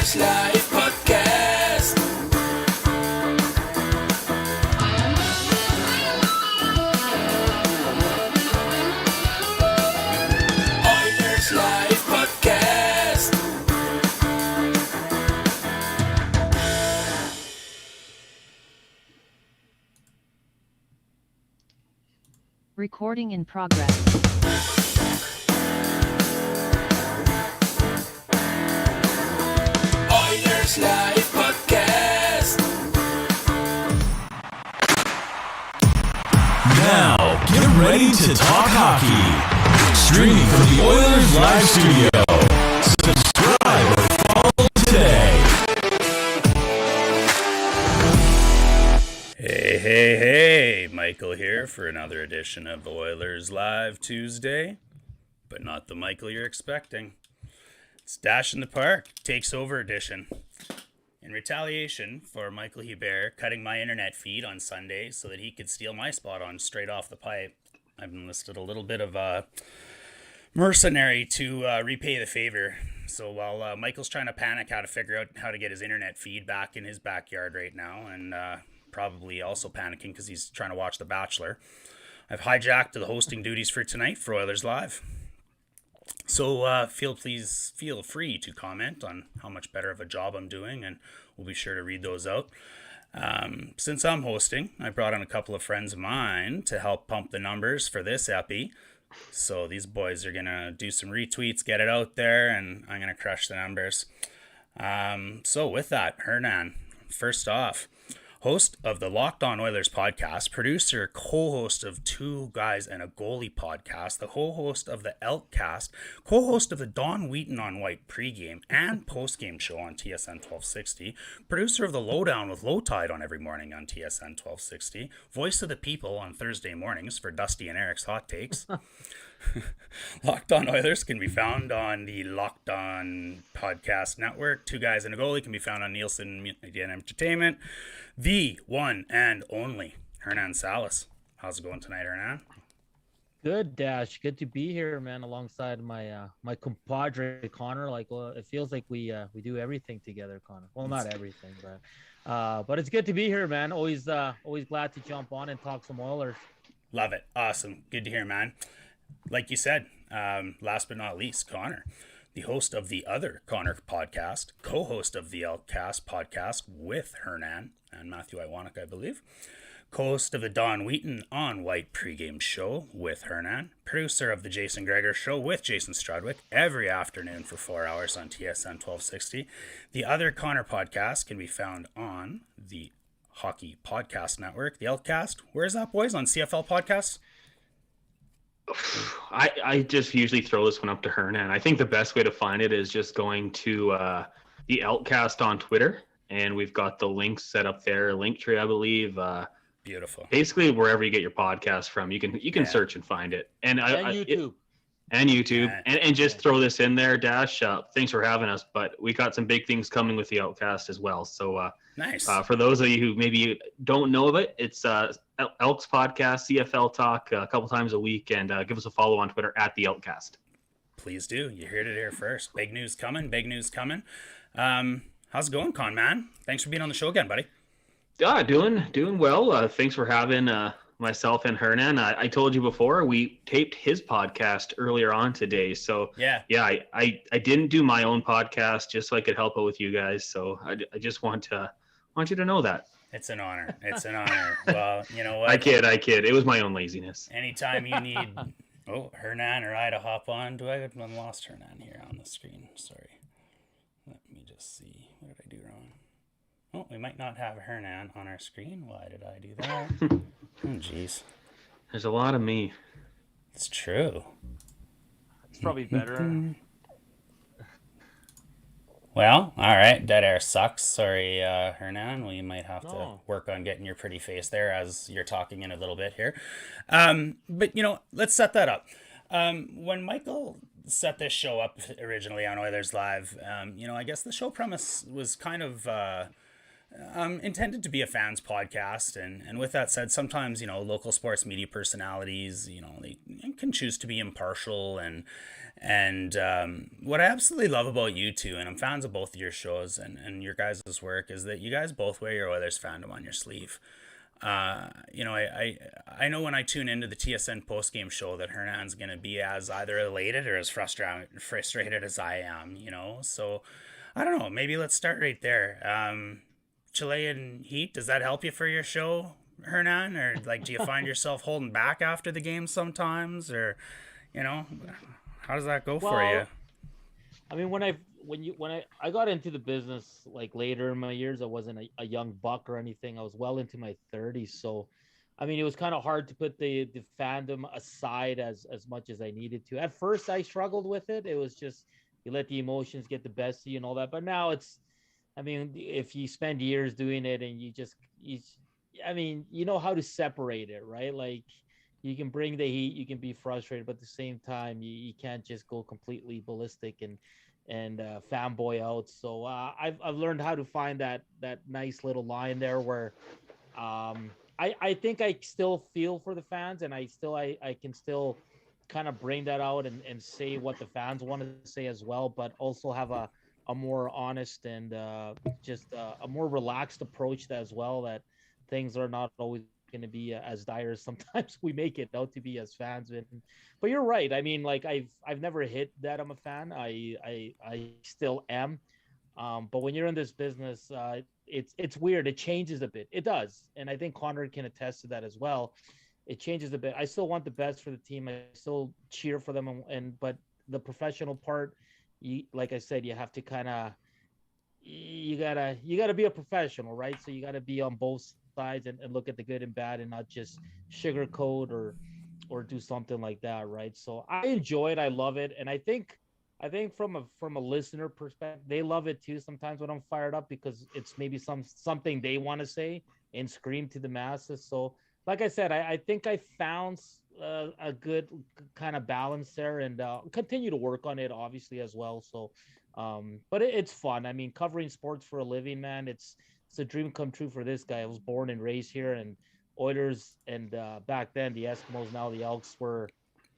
Oilers Live Podcast. Oilers Live Podcast. Recording in progress. Oilers Live Podcast. Now, get ready to talk hockey. Streaming from the Oilers Live Studio. Subscribe or follow today. Hey, Michael here for another edition of the Oilers Live Tuesday, but not the Michael you're expecting. It's Dash in the Park, Takes Over edition. In retaliation for Michael Hebert cutting my internet feed on Sunday so that he could steal my spot on Straight Off the Pipe, I've enlisted a little bit of a mercenary to repay the favor. So while Michael's trying to panic how to figure out how to get his internet feed back in his backyard right now, and probably also panicking because he's trying to watch The Bachelor, I've hijacked the hosting duties for tonight for Oilers Live. So feel free to comment on how much better of a job I'm doing, and we'll be sure to read those out. Since I'm hosting, I brought in a couple of friends of mine to help pump the numbers for this epi. So these boys are going to do some retweets, get it out there, and I'm going to crush the numbers. So with that, Hernan, first off, host of the Locked On Oilers podcast, producer, co-host of Two Guys and a Goalie podcast, the co-host of the Elkcast, co-host of the Don Wheaton on White pregame and postgame show on TSN 1260, producer of the Lowdown with Low Tide on every morning on TSN 1260, voice of the people on Thursday mornings for Dusty and Eric's Hot Takes. Locked On Oilers can be found on the Locked On Podcast Network. Two Guys and a Goalie can be found on Nielsen Media and Entertainment. The one and only Hernan Salas. How's it going tonight, Hernan? Good, Dash. Good to be here, man, alongside my my compadre Connor. It feels like we do everything together, Connor. Well, not everything, but it's good to be here, man. Always glad to jump on and talk some Oilers. Love it. Awesome. Good to hear, man. Like you said, last but not least, Connor, the host of the other Connor podcast, co-host of the Elkcast podcast with Hernan and Matthew Iwanek, I believe, co-host of the Don Wheaton on White pregame show with Hernan, producer of the Jason Gregor show with Jason Strudwick every afternoon for 4 hours on TSN 1260. The other Connor podcast can be found on the Hockey Podcast Network, the Elkcast. Where is that, boys? On CFL Podcasts? I just usually throw this one up to Hernan. I think the best way to find it is just going to the Elkcast on Twitter, and we've got the links set up there, Linktree, I believe. Beautiful. Basically, wherever you get your podcast from, you can search and find it. And YouTube. And just throw this in there, Dash. Thanks for having us, but we got some big things coming with the Elkcast as well. So nice. For those of you who maybe don't know of it, it's Elks podcast, CFL talk, a couple times a week, and give us a follow on Twitter at the Elkcast. Please do. You heard it here first. Big news coming. How's it going, Con, man? Thanks for being on the show again, buddy. Yeah, doing well. Thanks for having myself and Hernan. I told you before, we taped his podcast earlier on today. So yeah, I didn't do my own podcast just so I could help out with you guys. So I just want you to know that. It's an honor. Well, you know what? I kid. It was my own laziness. Anytime you need Hernan or I to hop on. I lost Hernan here on the screen. Sorry. Let me just see. What did I do wrong? Oh, we might not have Hernan on our screen. Why did I do that? Oh, jeez. There's a lot of me. It's true. It's probably better. Well, all right. Dead air sucks. Sorry, Hernan. We might have to work on getting your pretty face there as you're talking in a little bit here. But, let's set that up. When Michael set this show up originally on Oilers Live, I guess the show premise was kind of intended to be a fans podcast, and with that said, sometimes local sports media personalities, they can choose to be impartial, and what I absolutely love about you two, and I'm fans of both of your shows and your guys' work, is that you guys both wear your Oilers fandom on your sleeve. I know when I tune into the TSN postgame show that Hernan's going to be as either elated or as frustrated as I am, so I don't know, maybe let's start right there. Chilean heat, does that help you for your show, Hernan? Or do you find yourself holding back after the game sometimes, or how does that go for you? I mean, when I got into the business later in my years, I wasn't a young buck or anything. I was well into my 30s, so I mean, it was kind of hard to put the fandom aside as much as I needed to. At first, I struggled with it. It was just you let the emotions get the best of you and all that. But now I mean, if you spend years doing it and I mean, you know how to separate it, right? You can bring the heat, you can be frustrated, but at the same time, you can't just go completely ballistic and fanboy out. So I've learned how to find that nice little line there where I think I still feel for the fans, and I can still kind of bring that out and say what the fans want to say as well, but also have a more honest and just a more relaxed approach as well, that things are not always going to be as dire as sometimes we make it out to be as fans. But you're right. I mean, I've never hit that I'm a fan. I still am. But when you're in this business, it's weird. It changes a bit. It does. And I think Connor can attest to that as well. It changes a bit. I still want the best for the team. I still cheer for them. But the professional part, like I said, you have to kind of, you gotta be a professional, right? So you gotta be on both sides and look at the good and bad, and not just sugarcoat or do something like that, right? So I enjoy it. I love it. And I think from a listener perspective, they love it too sometimes when I'm fired up, because it's maybe something they want to say and scream to the masses. So like I said, I think I found a good kind of balance there, and continue to work on it obviously as well. So but it's fun. I mean, covering sports for a living, man, it's a dream come true for this guy. I was born and raised here, and Oilers and back then the Eskimos, now the Elks, were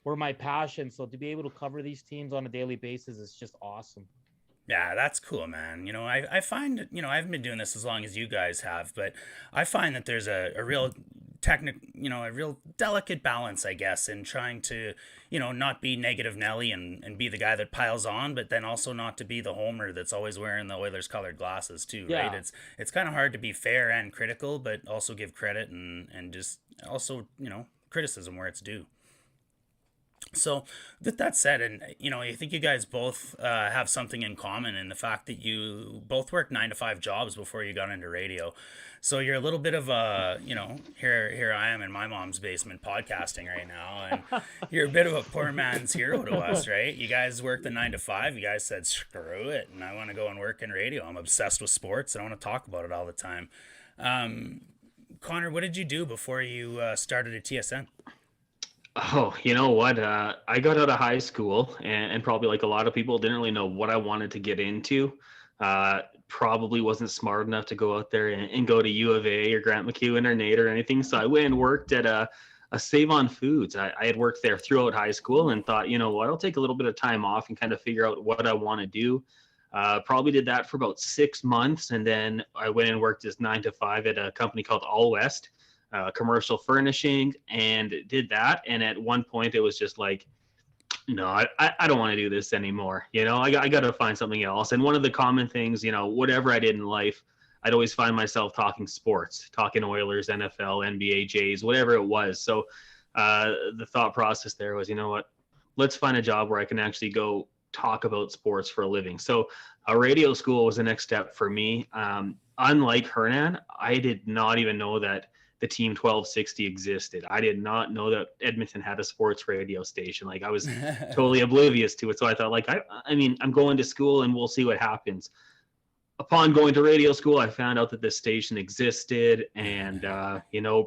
my passion. So to be able to cover these teams on a daily basis is just awesome. Yeah, that's cool, man. I find, I haven't been doing this as long as you guys have, but I find that there's a real a real delicate balance, I guess, in trying to, not be negative Nelly and be the guy that piles on, but then also not to be the homer that's always wearing the Oilers colored glasses too, right? Yeah. It's kind of hard to be fair and critical, but also give credit and just also, criticism where it's due. So with that said, and I think you guys both have something in common in the fact that you both worked 9-to-5 jobs before you got into radio. So you're a little bit of a, here I am in my mom's basement podcasting right now, and you're a bit of a poor man's hero to us, right? You guys worked the 9-to-5. You guys said, screw it, and I want to go and work in radio. I'm obsessed with sports, and I want to talk about it all the time. Connor, what did you do before you started at TSN? Oh, you know what? I got out of high school, and probably like a lot of people, didn't really know what I wanted to get into. Probably wasn't smart enough to go out there and go to U of A or Grant MacEwan or Nate or anything. So I went and worked at a Save On Foods. I had worked there throughout high school and thought, you know what, I'll take a little bit of time off and kind of figure out what I want to do. Probably did that for about 6 months. And then I went and worked as 9-to-5 at a company called All West. Commercial furnishing, and did that. And at one point it was just like, no, I don't want to do this anymore. I got to find something else. And one of the common things, whatever I did in life, I'd always find myself talking sports, talking Oilers, NFL, NBA, Jays, whatever it was. So the thought process there was, you know what, let's find a job where I can actually go talk about sports for a living. So a radio school was the next step for me. Unlike Hernan, I did not even know that the Team 1260 existed. I did not know that Edmonton had a sports radio station. I was totally oblivious to it. So I thought, I mean, I'm going to school and we'll see what happens. Upon going to radio school, I found out that this station existed, and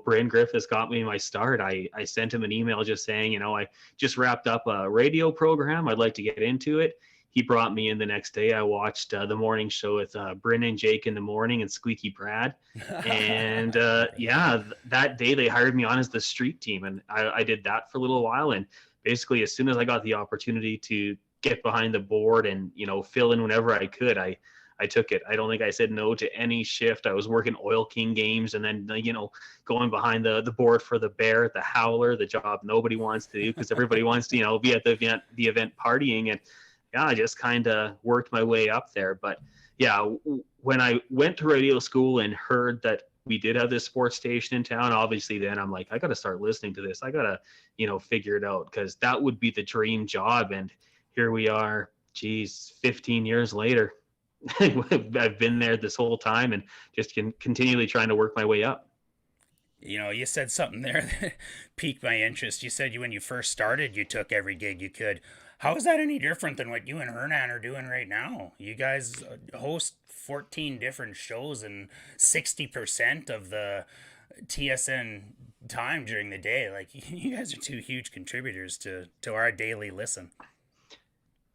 Bryn Griffiths got me my start. I sent him an email just saying, I just wrapped up a radio program. I'd like to get into it. he brought me in the next day. I watched the morning show with Bryn and Jake in the morning and Squeaky Brad. And that day they hired me on as the street team. And I did that for a little while. And basically, as soon as I got the opportunity to get behind the board and, fill in whenever I could, I took it. I don't think I said no to any shift. I was working Oil King games and then, going behind the board for the Bear, the Howler, the job nobody wants to do because everybody wants to, be at the event partying. And yeah, I just kind of worked my way up there. But yeah, when I went to radio school and heard that we did have this sports station in town, obviously then I'm like, I got to start listening to this. I got to, figure it out because that would be the dream job. And here we are, 15 years later. I've been there this whole time and just continually trying to work my way up. You said something there that piqued my interest. You said when you first started, you took every gig you could. How is that any different than what you and Hernan are doing right now? You guys host 14 different shows and 60% of the TSN time during the day. Like, you guys are two huge contributors to our daily listen.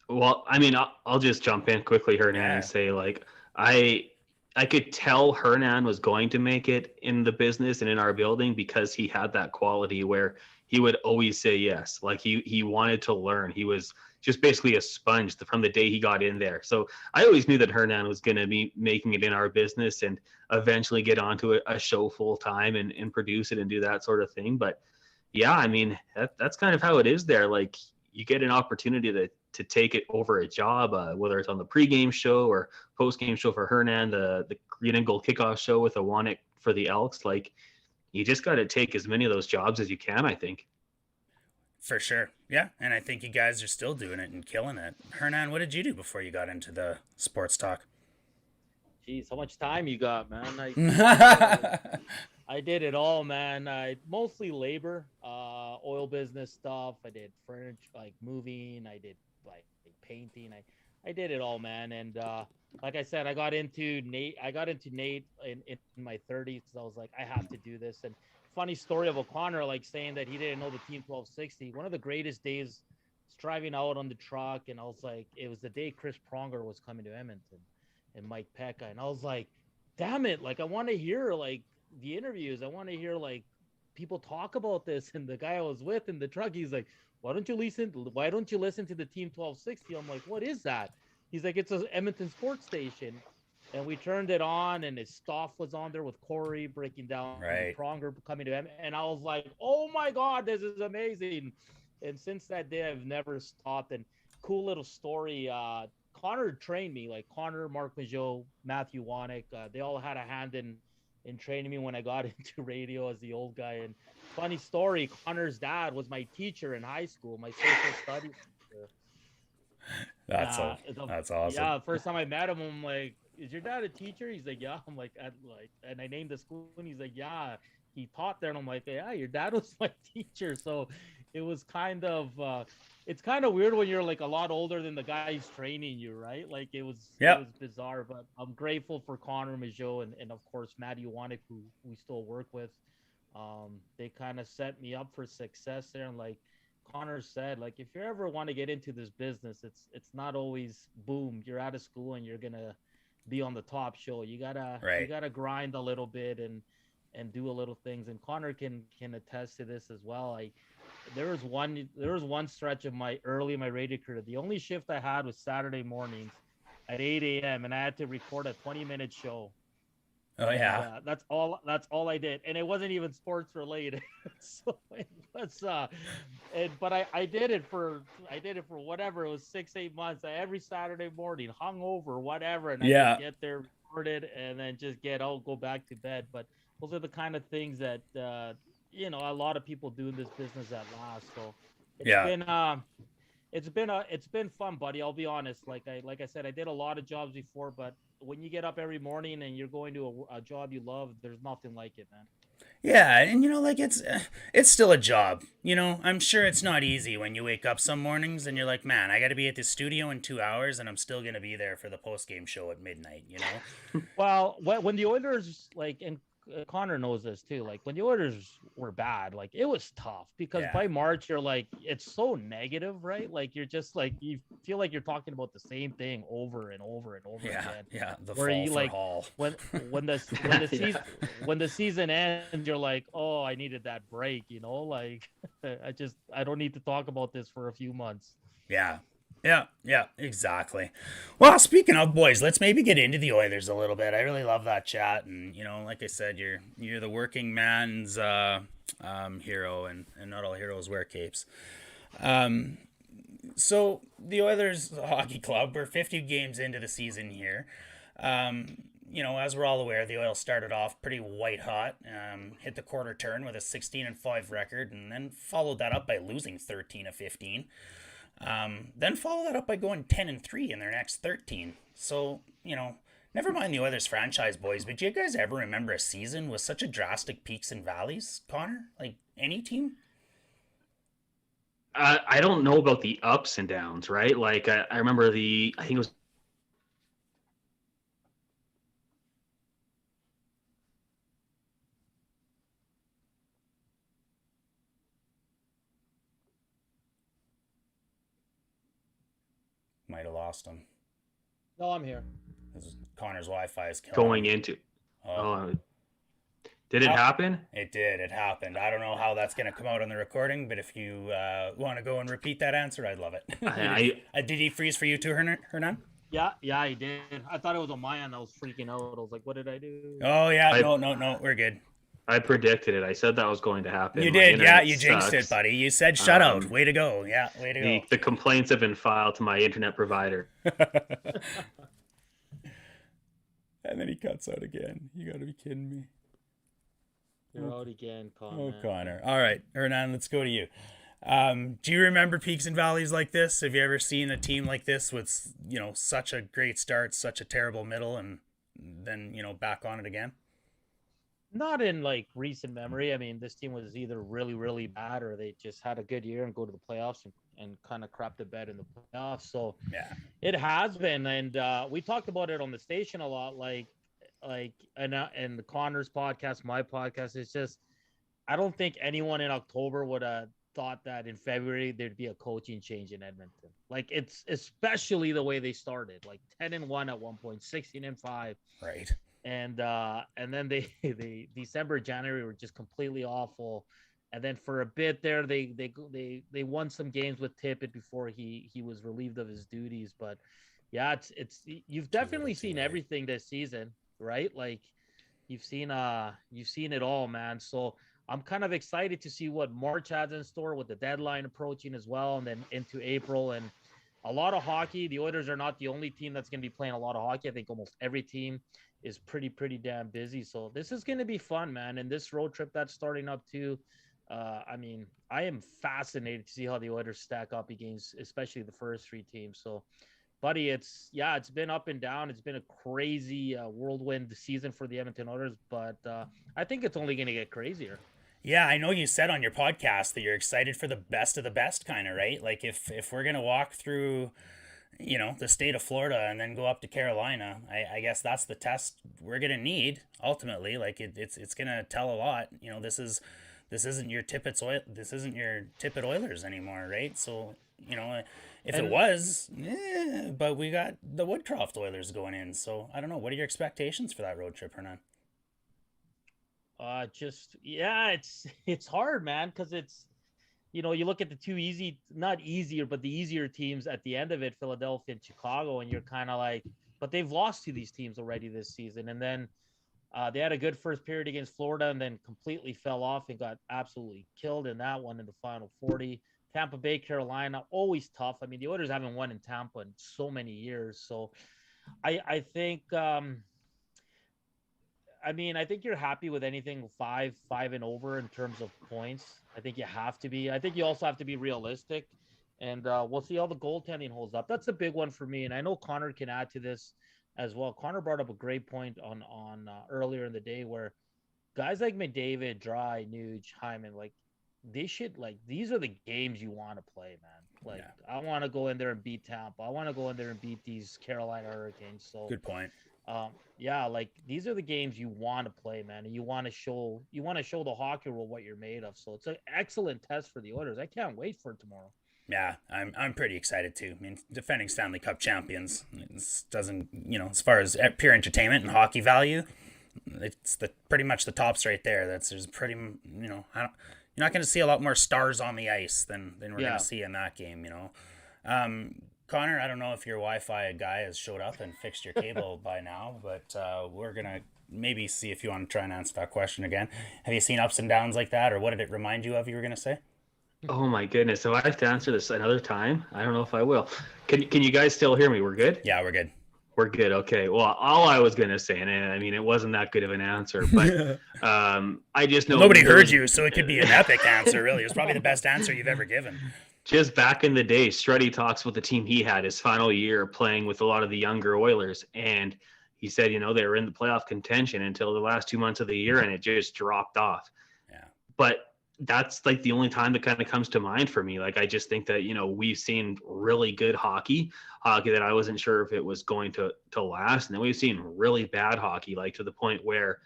Well, I mean, I'll just jump in quickly, Hernan, and say, like, I could tell Hernan was going to make it in the business and in our building because he had that quality where he would always say yes. Like, he wanted to learn. He was just basically a sponge from the day he got in there. So I always knew that Hernan was going to be making it in our business and eventually get onto a show full time and produce it and do that sort of thing. But yeah, I mean, that's kind of how it is there. Like, you get an opportunity to take it over a job, whether it's on the pregame show or postgame show for Hernan, the Green and Gold kickoff show with Awanik for the Elks. Like, you just got to take as many of those jobs as you can, I think. For sure. Yeah. And I think you guys are still doing it and killing it. Hernan, what did you do before you got into the sports talk? Jeez, how much time you got, man? I did it all, man. I mostly labor, oil business stuff. I did furniture, like moving. I did like painting. I did it all, man. And like I said, I got into Nate in my 30s. So I was like, I have to do this. And funny story of O'Connor, like saying that he didn't know the Team 1260. One of the greatest days was driving out on the truck, and I was like, it was the day Chris Pronger was coming to Edmonton and Mike Pekka, and I was like, damn it, like I want to hear like the interviews. I want to hear like people talk about this. And the guy I was with in the truck, he's like, why don't you listen to the Team 1260? I'm like, what is that? He's like, it's an Edmonton sports station. And we turned it on, and his stuff was on there with Corey breaking down, right, Pronger coming to him. And I was like, oh my God, this is amazing. And since that day, I've never stopped. And cool little story, Connor trained me, like Connor, Mark Majot, Matthew Wanek. They all had a hand in training me when I got into radio as the old guy. And funny story, Connor's dad was my teacher in high school, my social studies teacher. That's awesome. Yeah, first time I met him, I'm like, is your dad a teacher? He's like, yeah. I'm like, and I named the school, and he's like, yeah, he taught there. And I'm like, yeah, your dad was my teacher. So it was kind of, it's kind of weird when you're like a lot older than the guy who's training you, right? Like it was bizarre, but I'm grateful for Connor Majot and of course, Matty Wanek, who we still work with. They kind of set me up for success there. And like Connor said, like, if you ever want to get into this business, it's not always boom, you're out of school and you're going to be on the top show. You gotta grind a little bit and do a little things. And Connor can attest to this as well. There was one stretch of my radio career. The only shift I had was Saturday mornings at 8 a.m. and I had to record a 20-minute show. Oh yeah. That's all I did. And it wasn't even sports related. So it was but I did it for whatever, it was 6-8 months. Every Saturday morning, hungover, whatever, and I could get there, recorded, and then just go back to bed. But those are the kind of things that a lot of people do in this business that last. So it's been fun, buddy. I'll be honest. Like I said, I did a lot of jobs before, but when you get up every morning and you're going to a job you love, there's nothing like it, man. Yeah, and like it's still a job. I'm sure it's not easy when you wake up some mornings and you're like, man, I got to be at the studio in 2 hours and I'm still going to be there for the post-game show at midnight, Well, when the Oilers, and Connor knows this too. Like when the Oilers were bad, like it was tough because Yeah. by March you're like it's so negative, right? Like you're just like you feel like you're talking about the same thing over and over and over again. Yeah, the Where fall you for like Hall. when the season ends, you're like, oh, I needed that break, you know? Like I don't need to talk about this for a few months. Yeah, exactly. Well, speaking of boys, let's maybe get into the Oilers a little bit. I really love that chat, and like I said, you're the working man's hero, and not all heroes wear capes. So the Oilers Hockey Club, we're 50 games into the season here. As we're all aware, the Oilers started off pretty white hot, hit the quarter turn with a 16-5 record, and then followed that up by losing 13 of 15. Then follow that up by going 10-3 in their next 13. So, never mind the Oilers franchise, boys, but do you guys ever remember a season with such a drastic peaks and valleys, Connor? Like any team? I don't know about the ups and downs, right? Like I remember I think it was Might have lost him. No, I'm here. Connor's Wi-Fi is killing going him. into. Did it happen? It did. It happened. I don't know how that's going to come out on the recording, but if you want to go and repeat that answer, I'd love it. Did he freeze for you too, Hernan? Yeah, I did. I thought it was on my end. I was freaking out. I was like, what did I do? Oh, yeah. No. We're good. I predicted it. I said that was going to happen. You did. Yeah, you jinxed it, buddy. You said shut out. Way to go. Yeah, way to go. The complaints have been filed to my internet provider. And then he cuts out again. You got to be kidding me. You're out again, Connor. Oh, Connor. All right, Hernan, let's go to you. Do you remember peaks and valleys like this? Have you ever seen a team like this with, such a great start, such a terrible middle, and then, back on it again? Not in like recent memory. I mean, this team was either really, really bad or they just had a good year and go to the playoffs and kind of crap the bed in the playoffs. So yeah, it has been. And we talked about it on the station a lot, and the Connor's podcast, my podcast. It's just, I don't think anyone in October would have thought that in February there'd be a coaching change in Edmonton. Like it's especially the way they started, like 10-1 at one point, 16-5. Right. And then they December, January were just completely awful. And then for a bit there, they won some games with Tippett before he was relieved of his duties. But yeah, it's you've definitely seen everything this season, right? Like you've seen it all, man. So I'm kind of excited to see what March has in store with the deadline approaching as well, and then into April and a lot of hockey. The Oilers are not the only team that's going to be playing a lot of hockey. I think almost every team is pretty damn busy. So this is going to be fun, man. And this road trip that's starting up too. I mean, I am fascinated to see how the Oilers stack up against, especially the first three teams. So, buddy, it's been up and down. It's been a crazy whirlwind season for the Edmonton Oilers, but I think it's only going to get crazier. Yeah, I know you said on your podcast that you're excited for the best of the best, kind of, right? Like if we're going to walk through, the state of Florida and then go up to Carolina, I guess that's the test we're going to need ultimately. Like it's going to tell a lot. This isn't your Tippett Oilers anymore, right? So, if it was, but we got the Woodcroft Oilers going in. So I don't know. What are your expectations for that road trip, Hernan? It's hard, man, because it's, you look at the two not easier, but the easier teams at the end of it, Philadelphia and Chicago, and you're kind of like, but they've lost to these teams already this season. And then they had a good first period against Florida and then completely fell off and got absolutely killed in that one in the final 40. Tampa Bay, Carolina, always tough. I mean, the Oilers haven't won in Tampa in so many years. So I think I think you're happy with anything five and over in terms of points. I think you have to be. I think you also have to be realistic, and we'll see how the goaltending holds up. That's a big one for me, and I know Connor can add to this as well. Connor brought up a great point on earlier in the day where guys like McDavid, Dry, Nuge, Hyman, like they should, like, these are the games you want to play, man. Like, yeah. I want to go in there and beat Tampa. I want to go in there and beat these Carolina Hurricanes. So good point. Yeah, like these are the games you want to play, man, and you want to show the hockey world what you're made of. So it's an excellent test for the Oilers. I can't wait for tomorrow. Yeah, I'm pretty excited too. I mean, defending Stanley Cup champions, it doesn't, as far as pure entertainment and hockey value, it's pretty much the tops right there. There's pretty, you're not going to see a lot more stars on the ice than we're going to see in that game. Connor, I don't know if your Wi-Fi guy has showed up and fixed your cable by now, but we're gonna maybe see if you want to try and answer that question again. Have you seen ups and downs like that, or what did it remind you of? You were gonna say? Oh my goodness! So I have to answer this another time. I don't know if I will. Can you guys still hear me? We're good. Yeah, we're good. We're good. Okay. Well, all I was gonna say, and I mean, it wasn't that good of an answer, but I just know nobody heard you, so it could be an epic answer. Really, it was probably the best answer you've ever given. Just back in the day, Struddy talks with the team he had his final year playing with a lot of the younger Oilers, and he said, they were in the playoff contention until the last 2 months of the year, and it just dropped off. Yeah. But that's like the only time that kind of comes to mind for me. Like, I just think that, we've seen really good hockey that I wasn't sure if it was going to last. And then we've seen really bad hockey, like to the point where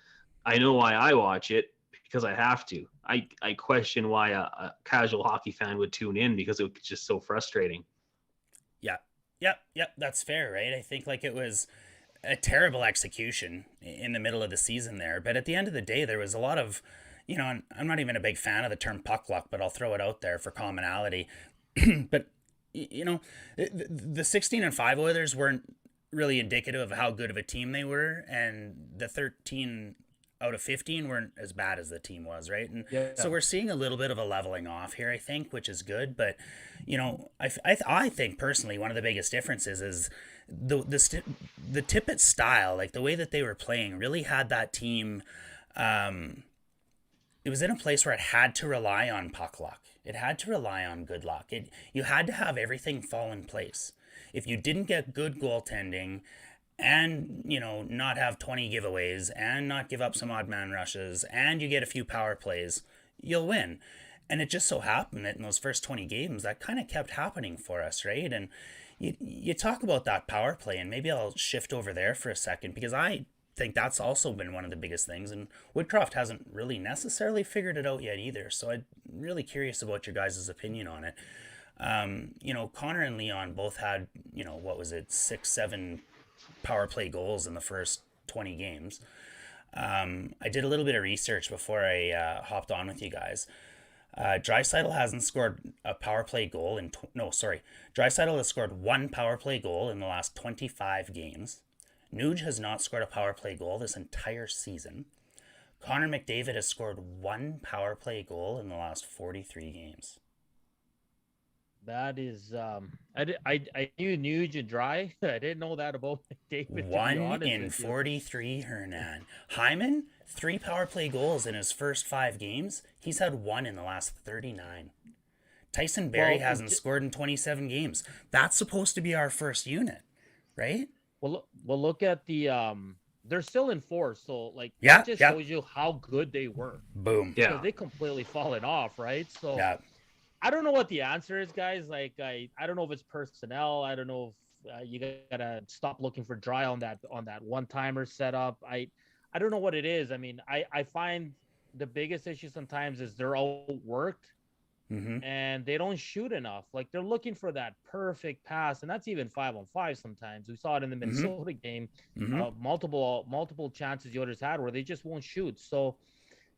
I know why I watch it, because I have to. I question why a casual hockey fan would tune in, because it was just so frustrating. Yeah, that's fair, right? I think like it was a terrible execution in the middle of the season there. But at the end of the day, there was a lot of, I'm not even a big fan of the term puck luck, but I'll throw it out there for commonality. But, the 16-5 Oilers weren't really indicative of how good of a team they were. And the 13 out of 15 weren't as bad as the team was, right? And so we're seeing a little bit of a leveling off here, I think, which is good. But, I think personally one of the biggest differences is the Tippett style, like the way that they were playing really had that team, it was in a place where it had to rely on puck luck. It had to rely on good luck. You had to have everything fall in place. If you didn't get good goaltending and, not have 20 giveaways and not give up some odd man rushes and you get a few power plays, you'll win. And it just so happened that in those first 20 games, that kind of kept happening for us, right? And you talk about that power play, and maybe I'll shift over there for a second, because I think that's also been one of the biggest things, and Woodcroft hasn't really necessarily figured it out yet either. So I'm really curious about your guys' opinion on it. Connor and Leon both had, 6-7 power play goals in the first 20 games. I did a little bit of research before I hopped on with you guys. Draisaitl hasn't scored a power play goal Draisaitl has scored one power play goal in the last 25 games. Nuge has not scored a power play goal this entire season. Connor McDavid has scored one power play goal in the last 43 games. That is, I knew Nuge and Dry. I didn't know that about McDavid. 1 in 43, Hernan. Hyman, 3 power play goals in his first 5 games. He's had 1 in the last 39. Tyson Barrie hasn't scored in 27 games. That's supposed to be our first unit, right? Well, look at the they're still in 4, so that just shows you how good they were. Boom. Yeah, they completely fallen off, right? So I don't know what the answer is, guys. Like I don't know if it's personnel. I don't know if you gotta stop looking for Dry on that one-timer setup. I don't know what it is. I mean, I find the biggest issue sometimes is they're outworked. Mm-hmm. And they don't shoot enough. Like they're looking for that perfect pass, and that's even 5-on-5 sometimes. We saw it in the Minnesota game. Multiple chances the Oilers had where they just won't shoot. So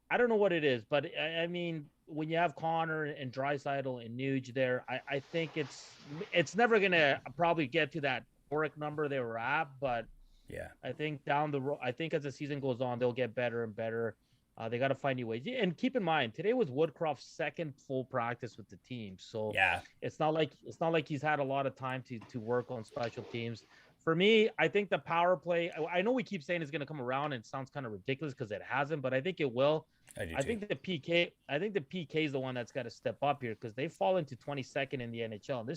I don't know what it is, but I mean, when you have Connor and Draisaitl and Nuge there, I think it's never gonna probably get to that historic number they were at, but I think down the road, I think as the season goes on, they'll get better and better. They got to find new ways. And keep in mind, today was Woodcroft's second full practice with the team. So it's not like he's had a lot of time to work on special teams. For me, I think the power play, I know we keep saying it's going to come around, and it sounds kind of ridiculous because it hasn't, but I think it will. I think the PK is the one that's got to step up here, because they fall into 22nd in the NHL.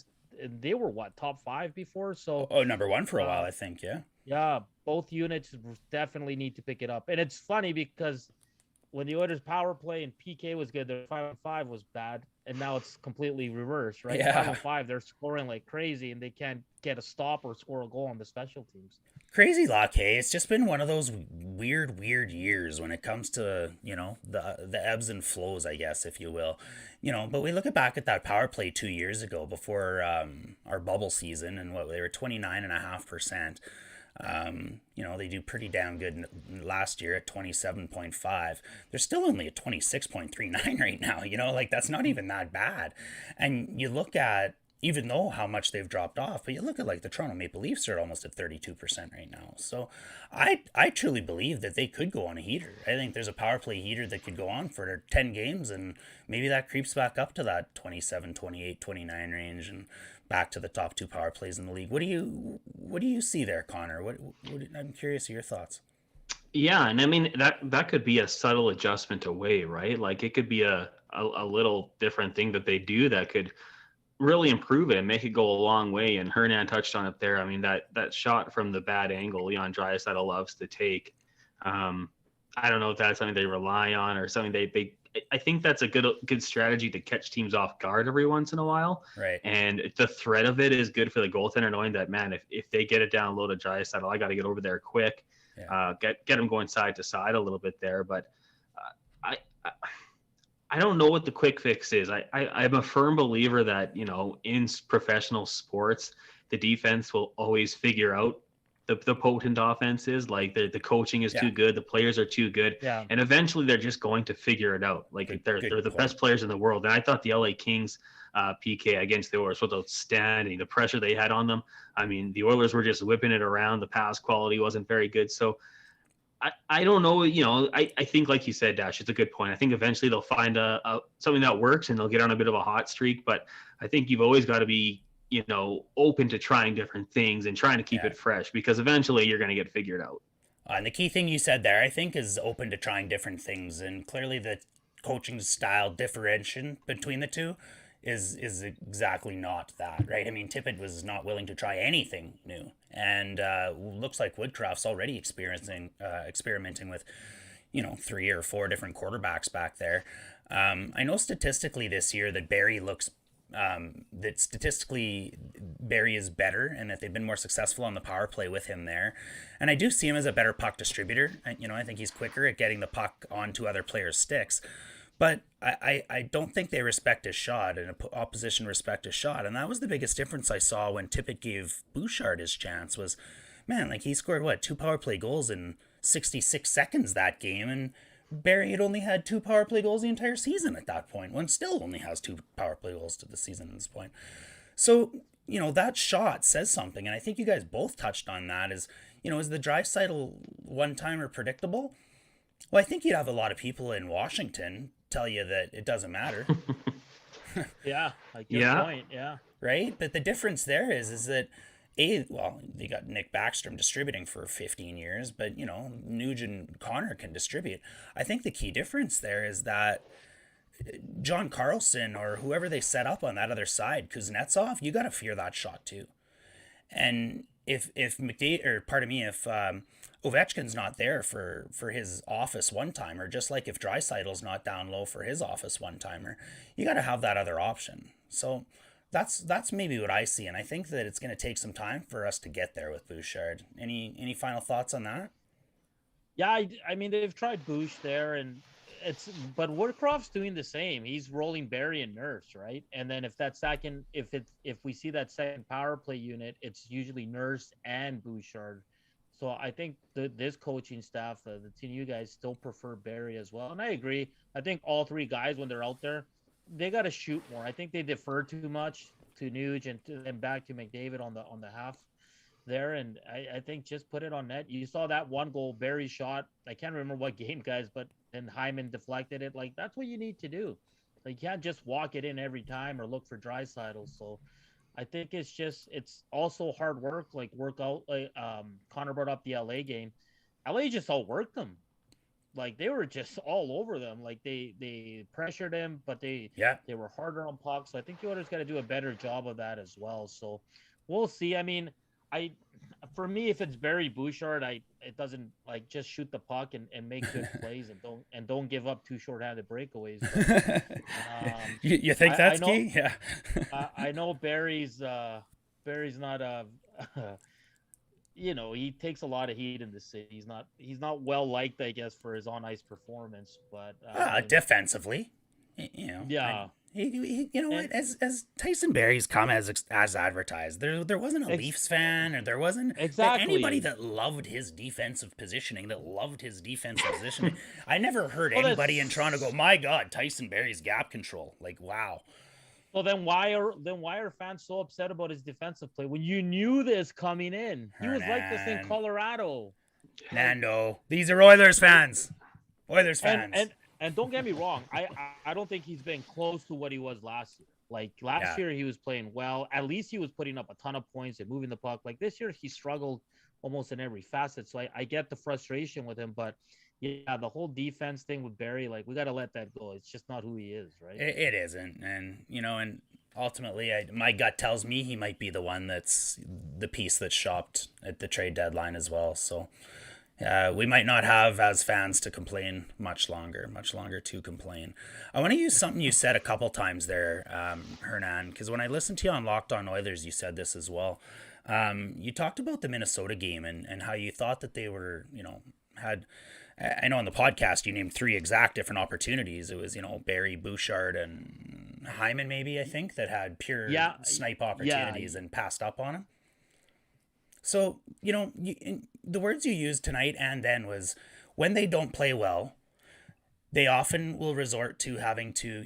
They were top 5 before. So number 1 for a while, I think. Yeah. Both units definitely need to pick it up. And it's funny because when the Oilers power play and PK was good, their 5-on-5 was bad, and now it's completely reversed, right? 5-on-5, they're scoring like crazy, and they can't get a stop or score a goal on the special teams. Crazy luck, hey. It's just been one of those weird years when it comes to, the ebbs and flows, I guess, if you will. But we look back at that power play 2 years ago before our bubble season, and what they were 29.5%. They do pretty damn good last year at 27.5. They're still only at 26.39 right now, like that's not even that bad. And you look at, even though how much they've dropped off, but you look at like the Toronto Maple Leafs are almost at 32% right now. So I truly believe that they could go on a heater. I think there's a power play heater that could go on for 10 games, and maybe that creeps back up to that 27, 28, 29 range and back to the top 2 power plays in the league. What do you see there, Connor? I'm curious of your thoughts. Yeah, and I mean that could be a subtle adjustment away, right? Like it could be a little different thing that they do that could really improve it and make it go a long way. And Hernan touched on it there. I mean, that shot from the bad angle Leon Draisaitl loves to take. I don't know if that's something they rely on or something I think that's a good strategy to catch teams off guard every once in a while. Right. And the threat of it is good for the goaltender, knowing that, man, if they get it down low to Draisaitl, I got to get over there quick. Yeah. Get them going side to side a little bit there. But I don't know what the quick fix is. I'm a firm believer that, in professional sports, the defense will always figure out the potent offense is. Like the coaching is too good. The players are too good. Yeah. And eventually they're just going to figure it out. Like they're the best players in the world. And I thought the LA Kings PK against the Oilers was outstanding. The pressure they had on them. I mean, the Oilers were just whipping it around. The pass quality wasn't very good. So I don't know, I think like you said, Dash, it's a good point. I think eventually they'll find something that works and they'll get on a bit of a hot streak. But I think you've always got to be, open to trying different things and trying to keep it fresh, because eventually you're going to get figured out. And the key thing you said there, I think, is open to trying different things. And clearly the coaching style differentiation between the two is exactly not that, right? I mean, Tippett was not willing to try anything new, and looks like Woodcroft's already experimenting with, 3 or 4 different quarterbacks back there. I know statistically this year that Barrie is better, and that they've been more successful on the power play with him there. And I do see him as a better puck distributor. I think he's quicker at getting the puck onto other players' sticks. But I don't think they respect his shot, and opposition respect his shot. And that was the biggest difference I saw when Tippett gave Bouchard his chance was, man, like he scored, 2 power play goals in 66 seconds that game. And Barrie had only had 2 power play goals the entire season at that point, when still only has 2 power play goals to the season at this point. So, that shot says something. And I think you guys both touched on that is the Draisaitl one-timer predictable? Well, I think you'd have a lot of people in Washington tell you that it doesn't matter. Yeah, like your point, yeah. Right? But the difference there is that they got Nick Backstrom distributing for 15 years, but Nuge and Connor can distribute. I think the key difference there is that John Carlson or whoever they set up on that other side, Kuznetsov, you got to fear that shot too. And if Ovechkin's not there for his office one-timer, just like if Draisaitl's not down low for his office one-timer, you got to have that other option. So that's maybe what I see, and I think that it's going to take some time for us to get there with Bouchard. Any final thoughts on that? Yeah, I mean, they've tried Bouch there, but Woodcroft's doing the same. He's rolling Barrie and Nurse, right? And then if we see that second power play unit, it's usually Nurse and Bouchard. So I think this coaching staff, the team, you guys still prefer Barrie as well. And I agree. I think all 3 guys, when they're out there, they got to shoot more. I think they defer too much to Nuge and then back to McDavid on the half there. And I think just put it on net. You saw that one goal Barrie shot. I can't remember what game, guys, but then Hyman deflected it. Like, that's what you need to do. Like, you can't just walk it in every time or look for Draisaitl. So I think it's also hard work, like workout. Like Connor brought up the LA game. LA just outworked them. Like, they were just all over them. Like, they pressured him, but they were harder on pucks. So I think the Oilers got to do a better job of that as well. So we'll see. I mean, for me, if it's Barrie Bouchard, it doesn't, like, just shoot the puck and make good plays and don't give up 2 shorthanded breakaways. But, you think that's key? Yeah. I know Barry's not he takes a lot of heat in the city. He's not well liked, I guess, for his on ice performance, but defensively, yeah. You know what? As Tyson Barrie's come as advertised, there wasn't a Leafs fan, or there wasn't anybody that loved his defensive positioning. I never heard anybody in Toronto go, "My God, Tyson Barrie's gap control!" Like, wow. Well, then why are fans so upset about his defensive play when you knew this coming in? He was like this in Colorado. Nando, these are Oilers fans. Oilers fans. And don't get me wrong, I don't think he's been close to what he was last year. Like last year, he was playing well. At least he was putting up a ton of points and moving the puck. Like this year, he struggled almost in every facet. So I get the frustration with him, but yeah, the whole defense thing with Barrie, like we got to let that go. It's just not who he is, right? It isn't, and ultimately, my gut tells me he might be the one that's the piece that's shopped at the trade deadline as well. So. We might not have as fans to complain much longer to complain. I want to use something you said a couple times there, Hernan, because when I listened to you on Locked On Oilers, you said this as well. You talked about the Minnesota game and how you thought that they were, I know on the podcast you named 3 exact different opportunities. It was, Barrie, Bouchard, and Hyman, maybe, I think, that had pure snipe opportunities and passed up on him. So, the words you used tonight and then was, when they don't play well, they often will resort to having to,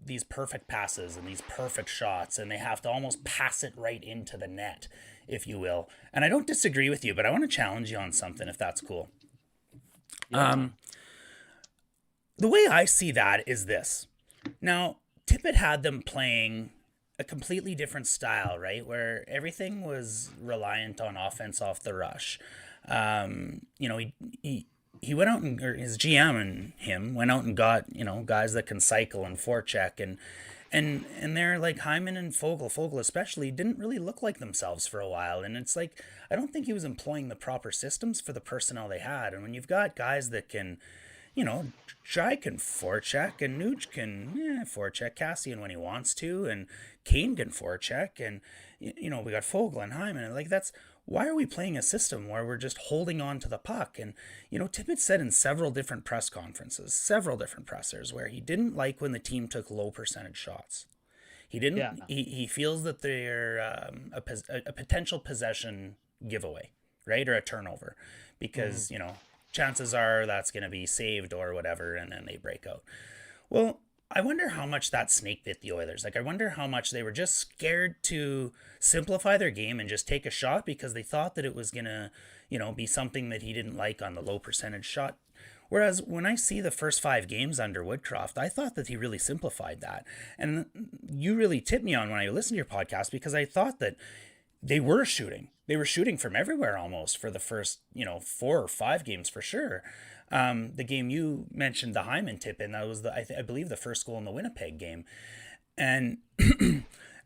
these perfect passes and these perfect shots, and they have to almost pass it right into the net, if you will. And I don't disagree with you, but I want to challenge you on something, if that's cool. Yeah. The way I see that is this. Now, Tippett had them playing a completely different style, right? Where everything was reliant on offense off the rush. He went out or his GM and him went out and got, guys that can cycle and forecheck and they're like Hyman and Fogle especially didn't really look like themselves for a while. And it's like, I don't think he was employing the proper systems for the personnel they had. And when you've got guys that can, Jai can forecheck and Nuge can forecheck Cassian when he wants to, and Kane can forecheck, and we got Fogle and Hyman, and like why are we playing a system where we're just holding on to the puck? And Tippett said in several different press conferences, several different pressers, where he didn't like when the team took low percentage shots. He didn't. Yeah. He feels that they're a potential possession giveaway, right, or a turnover, because chances are that's going to be saved or whatever, and then they break out. Well, I wonder how much that snake bit the Oilers. Like, I wonder how much they were just scared to simplify their game and just take a shot because they thought that it was going to, be something that he didn't like on the low percentage shot. Whereas when I see the first 5 games under Woodcroft, I thought that he really simplified that. And you really tipped me on when I listened to your podcast, because I thought that they were shooting. They were shooting from everywhere almost for the first, 4 or 5 games for sure. The game you mentioned, the Hyman tip in, that was I believe the first goal in the Winnipeg game. And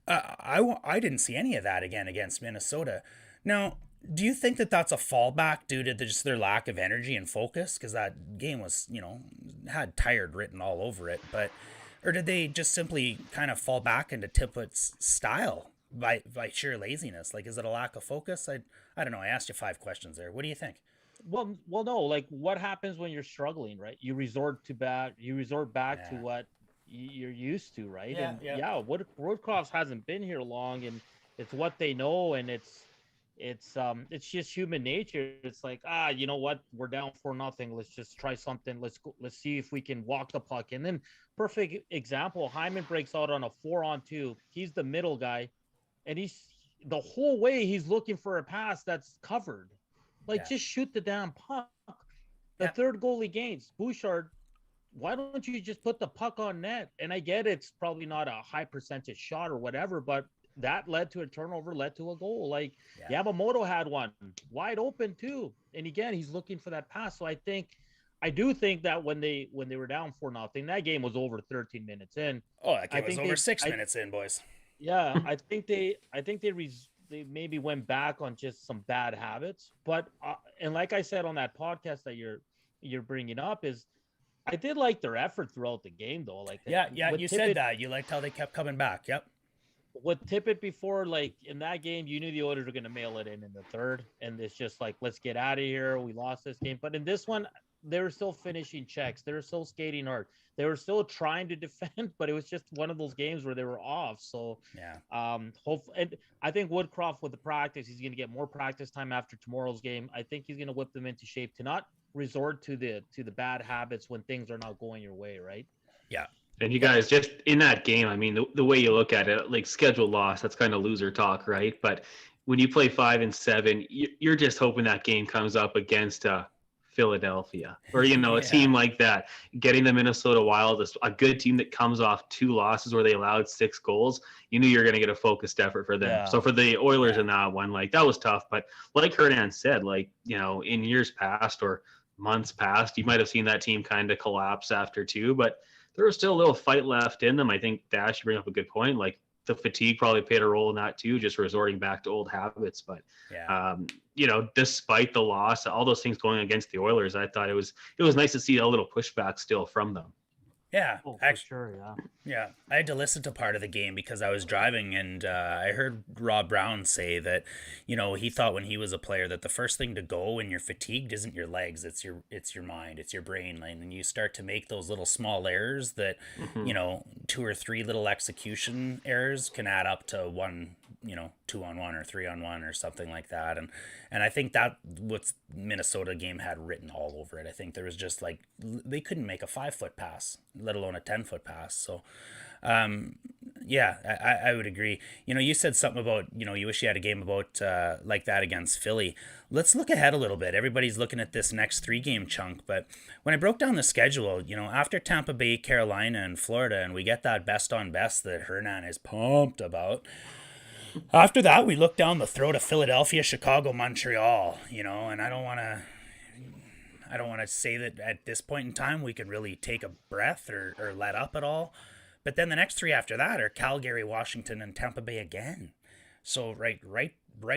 I didn't see any of that again against Minnesota. Now, do you think that that's a fallback due to just their lack of energy and focus? Because that game was, had tired written all over it. Or did they just simply kind of fall back into Tippett's style by sheer laziness? Like, is it a lack of focus? I don't know. I asked you 5 questions there. What do you think? Well, no. Like, what happens when you're struggling, right? You resort back to what you're used to, right? Woodcroft hasn't been here long, and it's what they know, and it's just human nature. It's like, you know what? We're down 4-0. Let's just try something. Let's go. Let's see if we can walk the puck. And then, perfect example, Hyman breaks out on a 4-on-2. He's the middle guy, and the whole way he's looking for a pass that's covered. Like, just shoot the damn puck. The third goal against Bouchard, why don't you just put the puck on net? And I get it's probably not a high percentage shot or whatever, but that led to a turnover, led to a goal. Like, Yamamoto had one wide open too. And again, he's looking for that pass. So I do think that when they were down 4-0, that game was over 13 minutes in. Oh, that game was over 6 minutes in, boys. Yeah, I think they maybe went back on just some bad habits, but and like I said on that podcast that you're bringing up, is I did like their effort throughout the game though. Like, you said that you liked how they kept coming back. Yep. what Tippett before, like in that game, you knew the Oilers were going to mail it in the third, and it's just like, let's get out of here. We lost this game, but in this one, they were still finishing checks. They were still skating hard. They were still trying to defend, but it was just one of those games where they were off. So and I think Woodcroft with the practice, he's going to get more practice time after tomorrow's game. I think he's going to whip them into shape to not resort to the bad habits when things are not going your way, right? Yeah. And you guys, just in that game, I mean, the way you look at it, like schedule loss, that's kind of loser talk, right? But when you play 5 and 7, you're just hoping that game comes up against Philadelphia or, a team like that. Getting the Minnesota Wild, a good team that comes off 2 losses where they allowed 6 goals, you knew you're going to get a focused effort for them. Yeah. So for the Oilers in that one, like that was tough. But like Hernan said, like, in years past or months past, you might have seen that team kind of collapse after 2, but there was still a little fight left in them. I think Dash, you bring up a good point. Like the fatigue probably played a role in that too, just resorting back to old habits. But despite the loss, all those things going against the Oilers, I thought it was nice to see a little pushback still from them. Yeah, sure, yeah. Yeah, I had to listen to part of the game because I was driving, and I heard Rob Brown say that, he thought when he was a player that the first thing to go when you're fatigued isn't your legs, it's your mind, it's your brain, and you start to make those little small errors that, 2 or 3 little execution errors can add up to 1, 2-on-1 or 3-on-1 or something like that, and I think that what Minnesota game had written all over it. I think there was just like they couldn't make a 5-foot pass, let alone a 10-foot pass. So, I would agree. You said something about you wish you had a game about like that against Philly. Let's look ahead a little bit. Everybody's looking at this next 3-game chunk, but when I broke down the schedule, after Tampa Bay, Carolina, and Florida, and we get that best on best that Hernan is pumped about. After that, we look down the throat of Philadelphia, Chicago, Montreal, and I don't want to say that at this point in time we could really take a breath or let up at all. But then the next 3 after that are Calgary, Washington, and Tampa Bay again. So right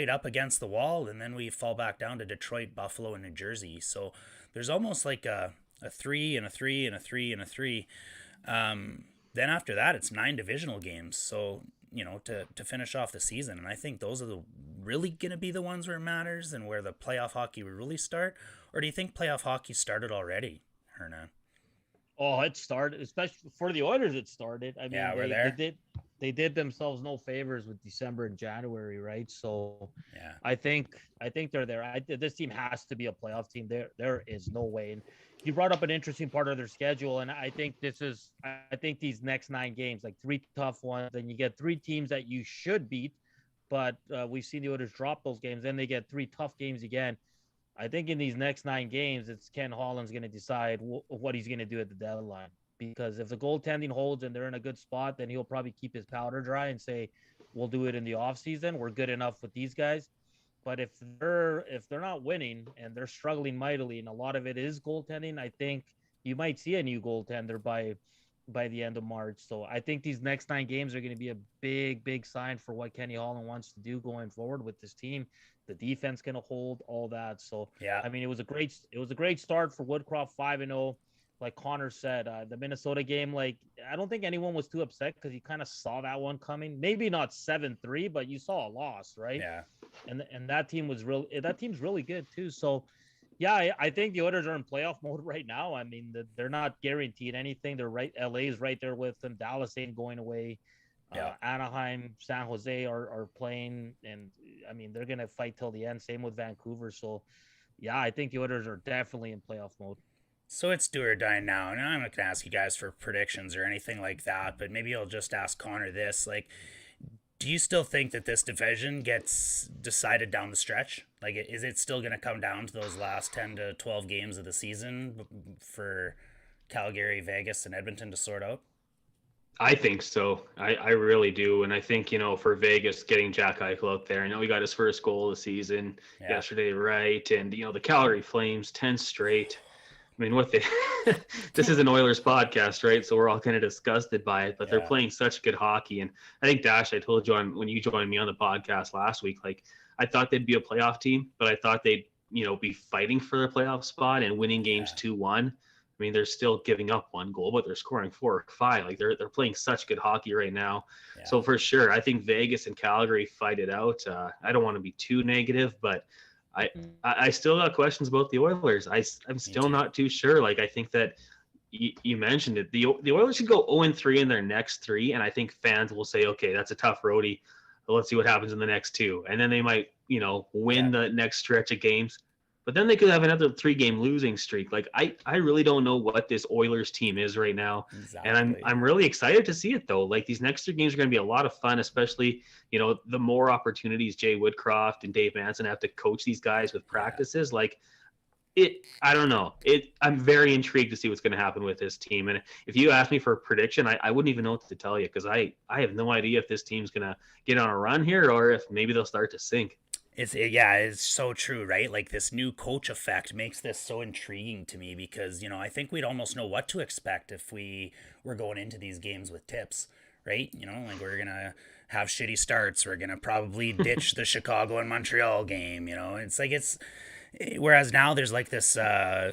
up against the wall, and then we fall back down to Detroit, Buffalo, and New Jersey. So there's almost like a 3 and a 3 and a 3 and a 3. Then after that, it's 9 divisional games. So to finish off the season. And I think those are really going to be the ones where it matters and where the playoff hockey will really start. Or do you think playoff hockey started already, Hernan? Oh, it started, especially for the Oilers. It started. I mean, we're there. They did themselves no favors with December and January, right? So I think they're there. This team has to be a playoff team. There is no way. And you brought up an interesting part of their schedule, and I think these next 9 games, like 3 tough ones, and you get 3 teams that you should beat, but we've seen the Oilers drop those games. Then they get 3 tough games again. I think in these next 9 games, it's Ken Holland's going to decide what he's going to do at the deadline. Because if the goaltending holds and they're in a good spot, then he'll probably keep his powder dry and say, we'll do it in the offseason. We're good enough with these guys. But if they're not winning and they're struggling mightily, and a lot of it is goaltending, I think you might see a new goaltender by the end of March. So I think these next 9 games are going to be a big, big sign for what Kenny Holland wants to do going forward with this team. The defense going to hold all that. So I mean, it was a great start for Woodcroft, 5-0. Like Connor said, the Minnesota game, like I don't think anyone was too upset because you kind of saw that one coming. Maybe not 7-3, but you saw a loss, right? Yeah. And that team's really good too. So yeah, I think the Oilers are in playoff mode right now. I mean, they're not guaranteed anything. They're right. LA is right there with them. Dallas ain't going away. Anaheim, San Jose are playing, and I mean they're gonna fight till the end. Same with Vancouver. So yeah, I think the Oilers are definitely in playoff mode. So it's do or die now. And I'm not going to ask you guys for predictions or anything like that, but maybe I'll just ask Connor this. Like, do you still think that this division gets decided down the stretch? Like, is it still going to come down to those last 10 to 12 games of the season for Calgary, Vegas, and Edmonton to sort out? I think so. I really do. And I think, for Vegas, getting Jack Eichel out there, I know he got his first goal of the season yesterday, right? And, the Calgary Flames, 10 straight. I mean, this is an Oilers podcast, right? So we're all kind of disgusted by it, but they're playing such good hockey. And I think, Dash, I told you when you joined me on the podcast last week, like I thought they'd be a playoff team, but I thought they'd, be fighting for their playoff spot and winning games 2-1. I mean, they're still giving up 1 goal, but they're scoring 4 or 5. Like they're playing such good hockey right now. Yeah. So for sure, I think Vegas and Calgary fight it out. I don't want to be too negative, but I still got questions about the Oilers. I'm still not too sure. Like I think that you mentioned it. The Oilers should go 0-3 in their next 3, and I think fans will say, okay, that's a tough roadie. Let's see what happens in the next 2, and then they might win the next stretch of games. But then they could have another 3-game losing streak. Like I really don't know what this Oilers team is right now, and I'm really excited to see it though. Like these next 3 games are going to be a lot of fun, especially the more opportunities Jay Woodcroft and Dave Manson have to coach these guys with practices. Like I don't know. I'm very intrigued to see what's going to happen with this team. And if you ask me for a prediction, I wouldn't even know what to tell you because I have no idea if this team's going to get on a run here or if maybe they'll start to sink. It's so true, right? Like this new coach effect makes this so intriguing to me because, I think we'd almost know what to expect if we were going into these games with tips, right? Like we're going to have shitty starts. We're going to probably ditch the Chicago and Montreal game, whereas now there's like this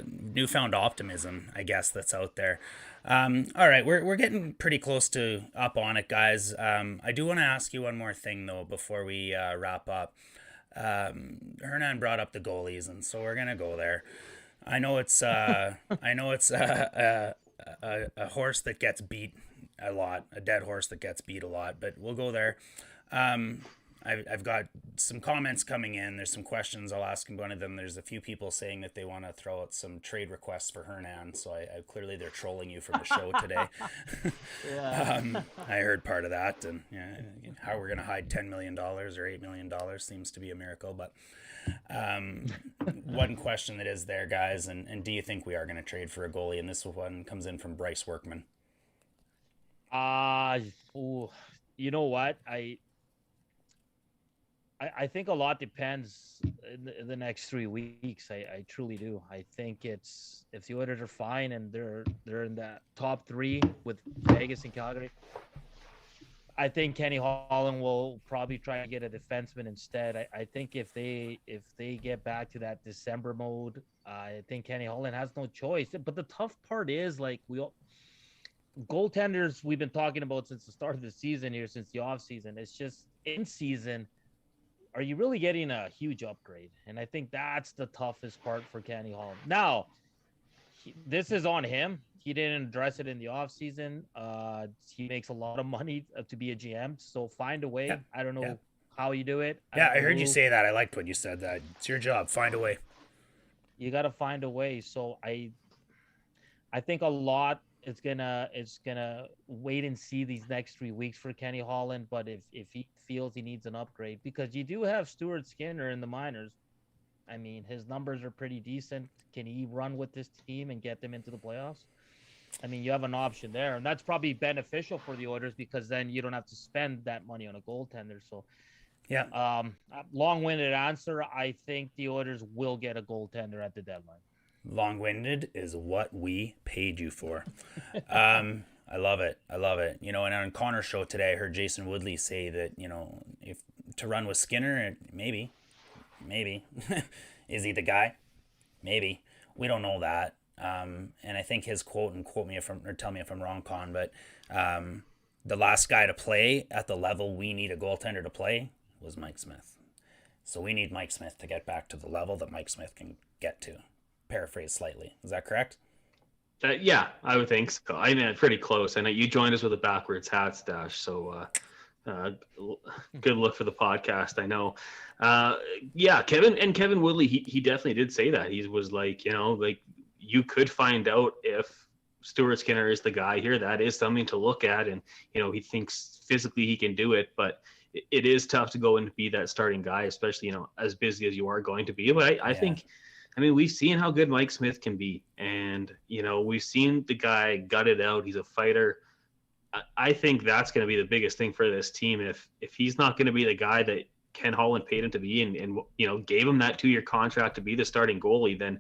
newfound optimism, I guess, that's out there. All right, we're getting pretty close to up on it, guys. I do want to ask you one more thing though before we wrap up. Hernan brought up the goalies, and so we're gonna go there. I know it's a horse that gets beat a lot, a dead horse that gets beat a lot, but we'll go there. I've got some comments coming in. There's some questions. I'll ask one of them. There's a few people saying that they want to throw out some trade requests for Hernan. So I clearly they're trolling you from the show today. I heard part of that, and how we're going to hide $10 million or $8 million seems to be a miracle. But one question that is there, guys, and do you think we are going to trade for a goalie? And this one comes in from Bryce Workman. You know what? I think a lot depends in the next 3 weeks. I truly do. I think if the Oilers are fine and they're in that top 3 with Vegas and Calgary, I think Kenny Holland will probably try to get a defenseman instead. I think if they get back to that December mode, I think Kenny Holland has no choice. But the tough part is goaltenders we've been talking about since the start of the season here, since the off season. It's just in season. Are you really getting a huge upgrade? And I think that's the toughest part for Kenny Holland. Now, this is on him. He didn't address it in the offseason. He makes a lot of money to be a GM, so find a way. Yeah. I don't know how you do it. I heard you say that. I liked when you said that. It's your job. Find a way. You got to find a way. So I think a lot it's gonna wait and see these next 3 weeks for Kenny Holland. But if he feels he needs an upgrade, because you do have Stuart Skinner in the minors. I mean, his numbers are pretty decent. Can he run with this team and get them into the playoffs? I mean, you have an option there, and that's probably beneficial for the Oilers because then you don't have to spend that money on a goaltender. So, long-winded answer. I think the Oilers will get a goaltender at the deadline. Long-winded is what we paid you for. I love it. And on Connor's show today, I heard Jason Woodley say that, if to run with Skinner, maybe. Is he the guy? Maybe. We don't know that. And I think his quote, and quote me tell me if I'm wrong, Con, but the last guy to play at the level we need a goaltender to play was Mike Smith. So we need Mike Smith to get back to the level that Mike Smith can get to. Paraphrase slightly. Is that correct? Yeah, I would think so. I mean, pretty close. I know you joined us with a backwards hat stash, so good look for the podcast. I know. Kevin Woodley, he definitely did say that. He was like, you could find out if Stuart Skinner is the guy here. That is something to look at, and he thinks physically he can do it, but it is tough to go and be that starting guy, especially as busy as you are going to be. But I think. I mean, we've seen how good Mike Smith can be, and we've seen the guy gut it out. He's a fighter. I think that's going to be the biggest thing for this team. If he's not going to be the guy that Ken Holland paid him to be, and gave him that 2-year contract to be the starting goalie, then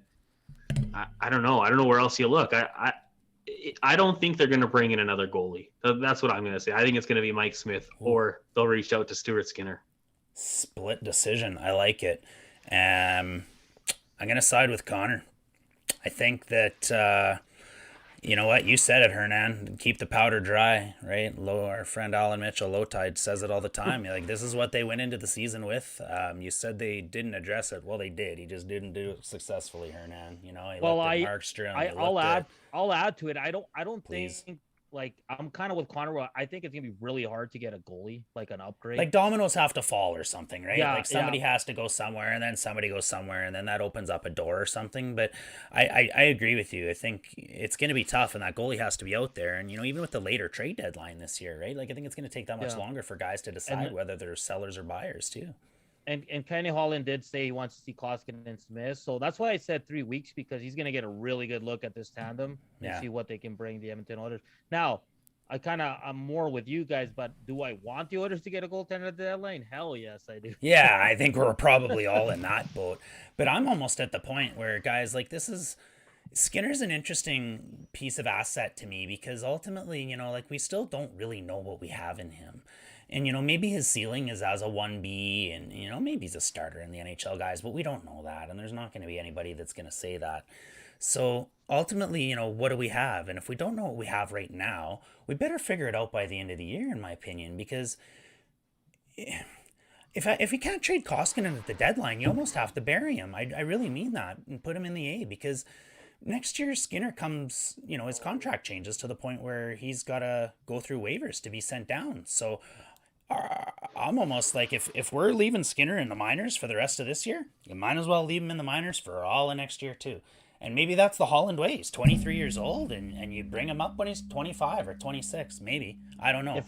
I don't know. I don't know where else you look. I don't think they're going to bring in another goalie. That's what I'm going to say. I think it's going to be Mike Smith, or they'll reach out to Stuart Skinner. Split decision. I like it. I'm going to side with Connor. I think that You know what? You said it, Hernan. Keep the powder dry, right? Our friend Alan Mitchell, Low Tide, says it all the time. You're like, this is what they went into the season with. You said they didn't address it. Well, they did. He just didn't do it successfully, Hernan. You know, I'll add to it. I don't Please. think, like, I'm kind of with Connor. I think it's gonna be really hard to get a goalie, like an upgrade. Like dominoes have to fall or something, right? Yeah, like somebody has to go somewhere, and then somebody goes somewhere, and then that opens up a door or something. But I agree with you. I think it's going to be tough, and that goalie has to be out there. And, you know, even with the later trade deadline this year, right? Like, I think it's going to take that much longer for guys to decide whether they're sellers or buyers too. And Kenny Holland did say he wants to see Koskinen and Smith. So that's why I said 3 weeks, because he's going to get a really good look at this tandem and see what they can bring the Edmonton Oilers. Now, I'm more with you guys, but do I want the Oilers to get a goaltender at the deadline? Hell yes, I do. Yeah, I think we're probably all in that boat. But I'm almost at the point where, guys, like, Skinner's an interesting piece of asset to me, because ultimately, you know, like, we still don't really know what we have in him. And, you know, maybe his ceiling is as a 1B, and, you know, maybe he's a starter in the NHL, guys, but we don't know that. And there's not going to be anybody that's going to say that. So ultimately, you know, what do we have? And if we don't know what we have right now, we better figure it out by the end of the year, in my opinion, because if you can't trade Koskinen at the deadline, you almost have to bury him. I really mean that, and put him in the A, because next year Skinner comes, you know, his contract changes to the point where he's got to go through waivers to be sent down. So I'm almost like, if we're leaving Skinner in the minors for the rest of this year, you might as well leave him in the minors for all of next year too. And maybe that's the Holland way. He's 23 years old, and you bring him up when he's 25 or 26, maybe. I don't know.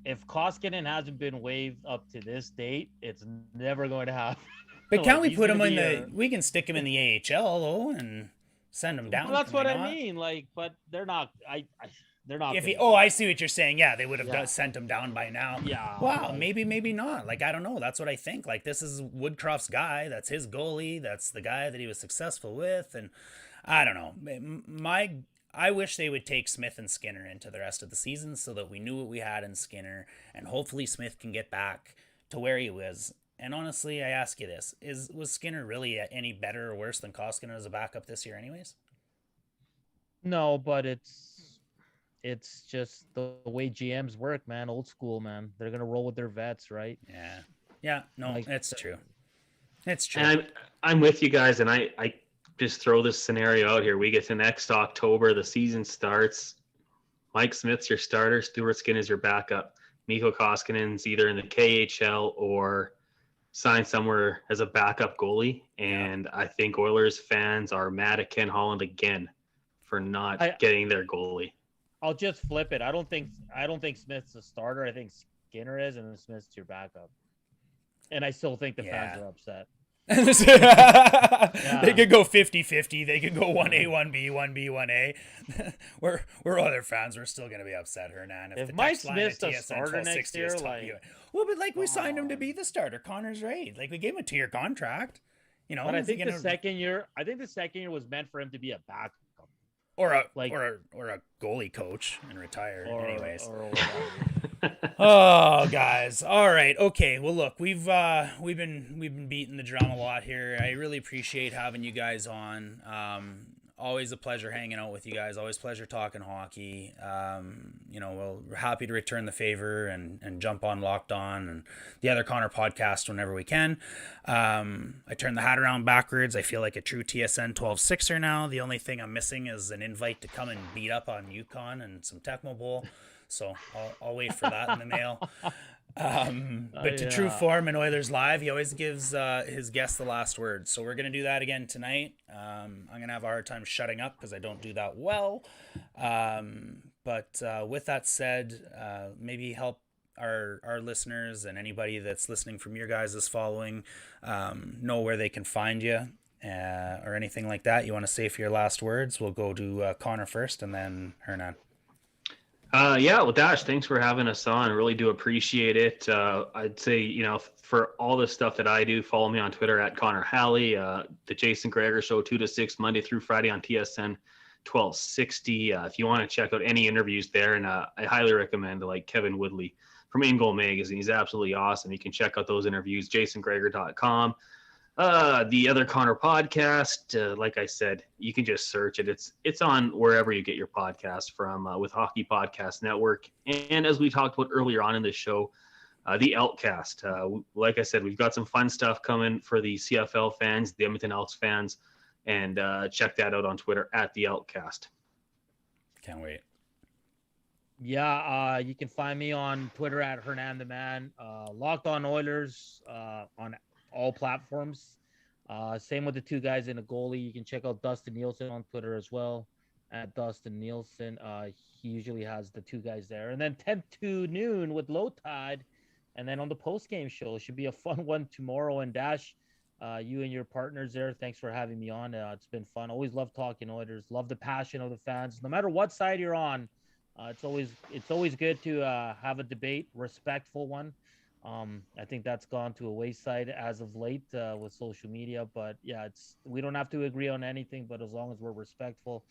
If Koskinen hasn't been waived up to this date, it's never going to happen. But can't we put him we can stick him in the AHL, though, and send him down? Well, that's what I mean. Like, but they're not. They're not. I see what you're saying. Yeah, they would have sent him down by now. Yeah. Wow, maybe not. Like, I don't know. That's what I think. Like, this is Woodcroft's guy. That's his goalie. That's the guy that he was successful with. And I don't know. I wish they would take Smith and Skinner into the rest of the season, so that we knew what we had in Skinner, and hopefully Smith can get back to where he was. And honestly, I ask you this: was Skinner really any better or worse than Koskinen as a backup this year, anyways? No, but it's just the way GMs work, man. Old school, man. They're gonna roll with their vets, right? Yeah. No, it's true. It's true. And I'm with you guys, and I just throw this scenario out here. We get to next October, the season starts. Mike Smith's your starter. Stuart Skinner's your backup. Mikko Koskinen's either in the KHL or signed somewhere as a backup goalie. And I think Oilers fans are mad at Ken Holland again for not getting their goalie. I'll just flip it. I don't think Smith's a starter. I think Skinner is, and then Smith's your backup. And I still think the fans are upset. They could go 50-50. They could go 1A, 1B, 1B, 1A. We're other fans. We're still going to be upset, Hernan. If Mike Smith's a starter next year, we signed him to be the starter. Connor's right. Like, we gave him a 2-year contract. You know, but I think the second year was meant for him to be a backup. Or a goalie coach and retire, anyways. Oh, guys. All right. Okay. Well, look, we've been beating the drum a lot here. I really appreciate having you guys on. Always a pleasure hanging out with you guys. Always a pleasure talking hockey. We're happy to return the favor and jump on Locked On and the other Connor podcast whenever we can. I turned the hat around backwards. I feel like a true TSN 12-6er now. The only thing I'm missing is an invite to come and beat up on UConn and some Tecmo Bowl. So I'll wait for that in the mail. But to true form in Oilers Live, he always gives his guests the last word. So we're going to do that again tonight. I'm going to have a hard time shutting up because I don't do that well. But with that said, maybe help our listeners and anybody that's listening from your guys' following know where they can find you or anything like that. You want to say for your last words? We'll go to Connor first and then Hernan. Well, Dash, thanks for having us on. I really do appreciate it. I'd say, for all the stuff that I do, follow me on Twitter at Connor Halley, the Jason Greger Show 2 to 6, Monday through Friday on TSN 1260. If you want to check out any interviews there, and I highly recommend Kevin Woodley from In Goal Magazine. He's absolutely awesome. You can check out those interviews, jasongreger.com. The Other Connor podcast, like I said, you can just search it. It's on wherever you get your podcast from, with Hockey Podcast Network. And as we talked about earlier on in the show, the Elkcast. Like I said, we've got some fun stuff coming for the CFL fans, the Edmonton Elks fans, and check that out on Twitter at the Elkcast. Can't wait. Yeah, you can find me on Twitter at Hernan the Man. Locked on Oilers on all platforms. Same with the two guys in the goalie. You can check out Dustin Nielsen on Twitter as well at Dustin Nielsen. He usually has the two guys there. And then 10 to noon with Low Tide. And then on the post-game show, it should be a fun one tomorrow. And Dash, you and your partners there, thanks for having me on. It's been fun. Always love talking Oilers. Love the passion of the fans. No matter what side you're on, it's always good to have a debate, respectful one. I think that's gone to a wayside as of late with social media. But yeah, we don't have to agree on anything, but as long as we're respectful,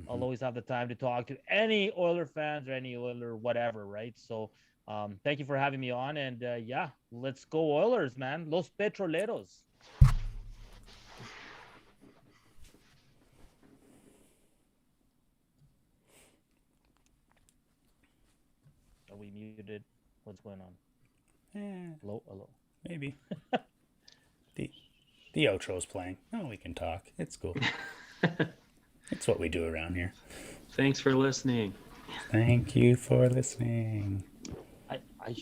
I'll always have the time to talk to any Oiler fans or any Oiler whatever, right? So thank you for having me on, and yeah, let's go Oilers, man. Los Petroleros. Are we muted? What's going on? Hello? Maybe. The outro's playing. Oh, we can talk. It's cool. It's what we do around here. Thanks for listening. Thank you for listening. I